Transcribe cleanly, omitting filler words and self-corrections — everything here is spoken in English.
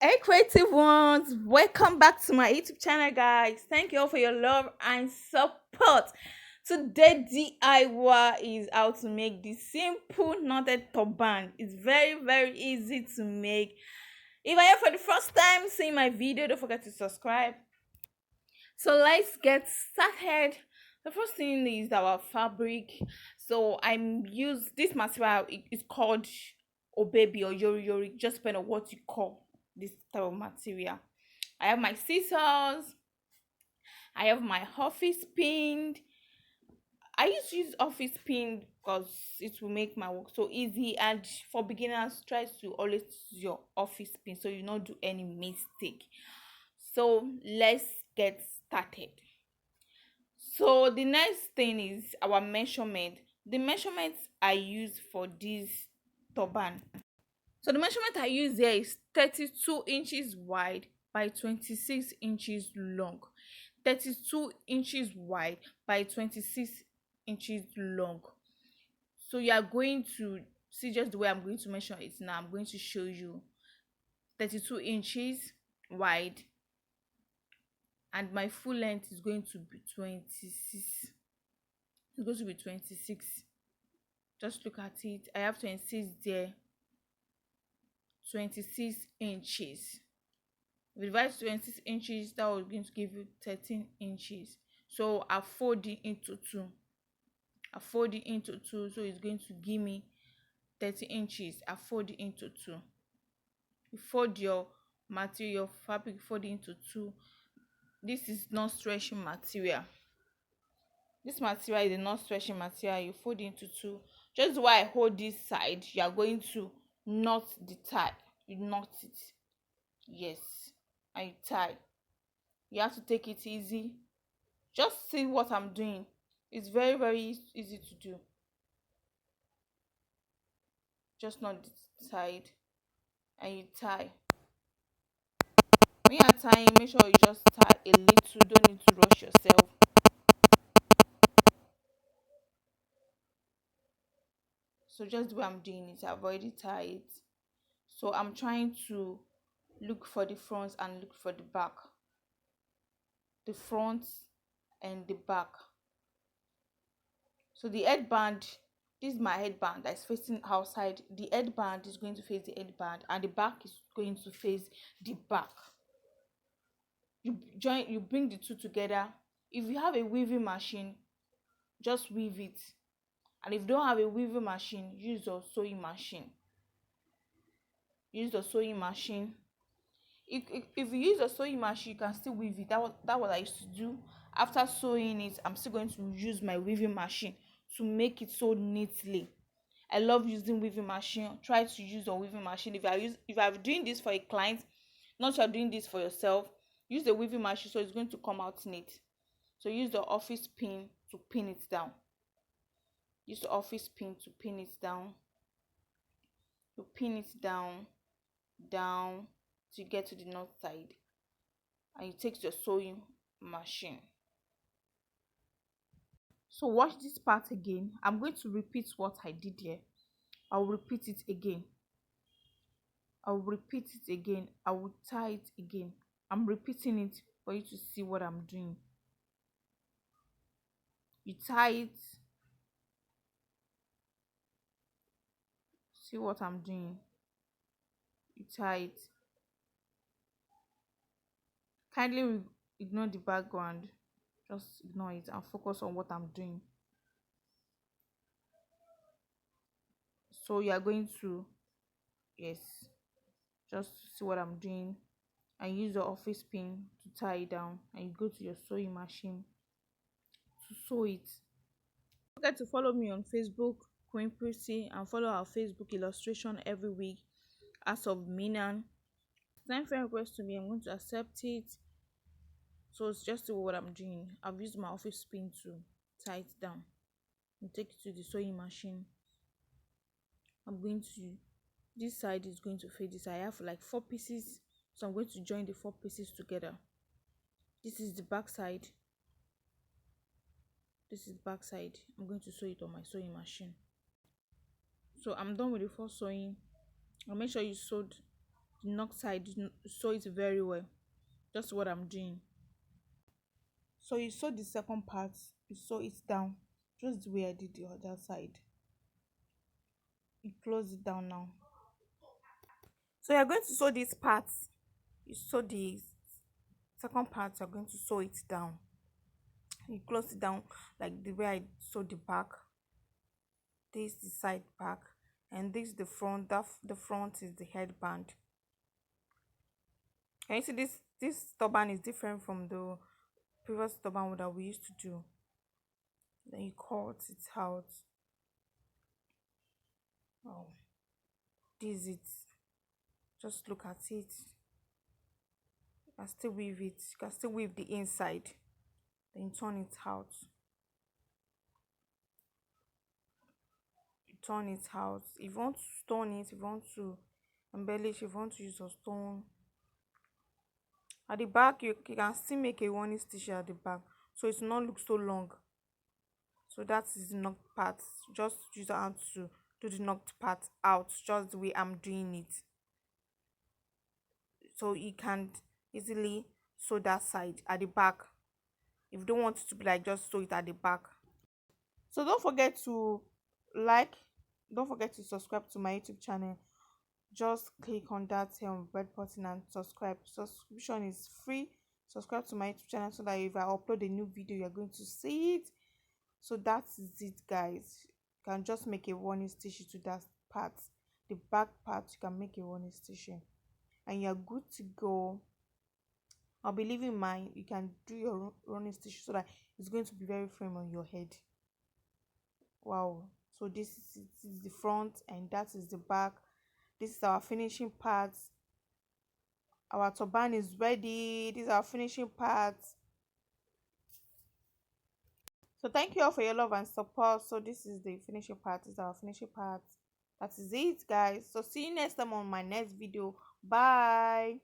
Hey, creative ones, welcome back to my YouTube channel, guys. Thank you all for your love and support. Today, DIY is how to make this simple knotted turban. It's very easy to make. If I am for the first time seeing my video, don't forget to subscribe. So let's get started. The first thing is our fabric. So I'm use this material. It's called obebi or yori yori, just depend on what you call this type of material. I have my scissors. I have my office pin. I used to use office pin because it will make my work so easy. And for beginners, try to always use your office pin so you don't do any mistake. So let's get started. So the next thing is our measurement. The measurements I use for this turban. So the measurement I use here is 32 inches wide by 26 inches long. 32 inches wide by 26 inches long. So you are going to see just the way I'm going to measure it now. I'm going to show you 32 inches wide, and my full length is going to be 26. It's going to be 26. Just look at it. I have 26 there. 26 inches. If you divide 26 inches, that was going to give you 13 inches. So I fold it into two. So it's going to give me 30 inches. I fold it into two. You fold your material, your fabric, fold it into two. This is not stretching material. This material is a not stretching material. You fold it into two. Just while I hold this side, you are going to knot the tie. You knot it. Yes, and you tie. You have to take it easy. Just see what I'm doing. It's very easy to do. Just knot the side and you tie. When you're tying, make sure you just tie a little. Don't need to rush yourself. So just the way I'm doing it, I've already tied it. So I'm trying to look for the front and look for the back. The front and the back. So the headband, this is my headband that's facing outside. The headband is going to face the headband and the back is going to face the back. You bring the two together. If you have a weaving machine, just weave it. And if you don't have a weaving machine, use your sewing machine. Use the sewing machine. If you use a sewing machine, you can still weave it. That what I used to do. After sewing it, I'm still going to use my weaving machine to make it so neatly. I love using weaving machine. Try to use your weaving machine. If I'm doing this for a client, not you're doing this for yourself, use the weaving machine so it's going to come out neat. So use the office pin to pin it down. Use the office pin to pin it down. You pin it down to get to the north side, and you take your sewing machine. So watch this part again. I'm going to repeat what I did here. I'll repeat it again. I'll repeat it again. I will tie it again. I'm repeating it for you to see what I'm doing. You tie it. See what I'm doing. You tie it. Kindly ignore the background. Just ignore it and focus on what I'm doing. So you are going to, yes, just see what I'm doing, and use your office pin to tie it down, and you go to your sewing machine to sew it. Don't forget to follow me on Facebook, Queen Pretty, and follow our Facebook illustration every week as of Minan. Send friend request to me, I'm going to accept it. So it's just what I'm doing. I've used my office pin to tie it down and take it to the sewing machine. I'm going to, this side is going to fade this. I have like 4 pieces, so I'm going to join the 4 pieces together. This is the back side. This is back side. I'm going to sew it on my sewing machine. So I'm done with the first sewing. I'll make sure you sewed the knock side, sew it very well. Just what I'm doing. So you sew the second part, you sew it down just the way I did the other side. You close it down now. So you're going to sew this part. You sew the second part, you're going to sew it down. You close it down like the way I sewed the back. This is the side back, and this is the front. The front is the headband. Can you see this turban is different from the previous turban that we used to do. Then you cut it out. Oh, this is it. Just look at it. You can still weave it. You can still weave the inside. Then turn it out. You turn it out. If you want to stone it, if you want to embellish, if you want to use a stone. At the back, you can still make a running stitch at the back, so it will not look so long. So that is the knocked part. Just use your hand to do the knocked part out, just the way I'm doing it. So you can easily sew that side at the back. If you don't want it to be like, just sew it at the back. So don't forget to like, don't forget to subscribe to my YouTube channel. Just click on that red button and subscribe. Subscription is free. Subscribe to my YouTube channel so that if I upload a new video, you're going to see it. So that is it, guys. You can just make a running stitch to that part. The back part, you can make a running stitch, and you're good to go. I'll be leaving mine. You can do your running stitch so that it's going to be very firm on your head. Wow. So this is the front and that is the back. This is our finishing part. Our turban is ready. This is our finishing part. So thank you all for your love and support. So this is the finishing part. This is our finishing part. That is it, guys. So see you next time on my next video. Bye.